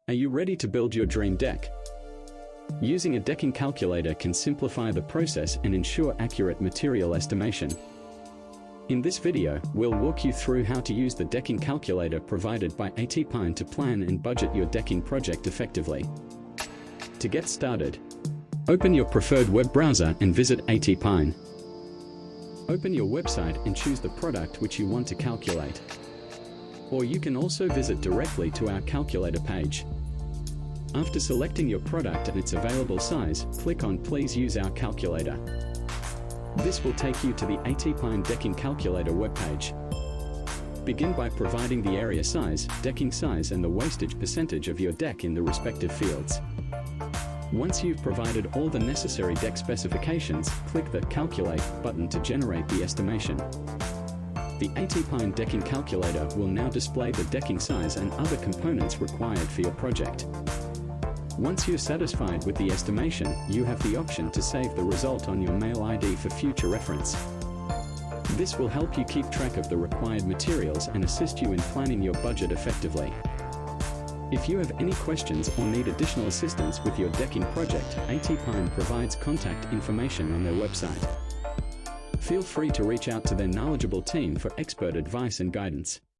Are you ready to build your dream deck? Using a decking calculator can simplify the process and ensure accurate material estimation. In this video, we'll walk you through how to use the decking calculator provided by ATPine to plan and budget your decking project effectively. To get started, open your preferred web browser and visit ATPine. Open your website and choose the product which you want to calculate. Or you can also visit directly to our calculator page. After selecting your product and its available size, click on Please use our calculator. This will take you to the ATPine Decking Calculator webpage. Begin by providing the area size, decking size and the wastage percentage of your deck in the respective fields. Once you've provided all the necessary deck specifications, click the Calculate button to generate the estimation. The ATPine Decking Calculator will now display the decking size and other components required for your project. Once you're satisfied with the estimation, you have the option to save the result on your mail ID for future reference. This will help you keep track of the required materials and assist you in planning your budget effectively. If you have any questions or need additional assistance with your decking project, ATPine provides contact information on their website. Feel free to reach out to their knowledgeable team for expert advice and guidance.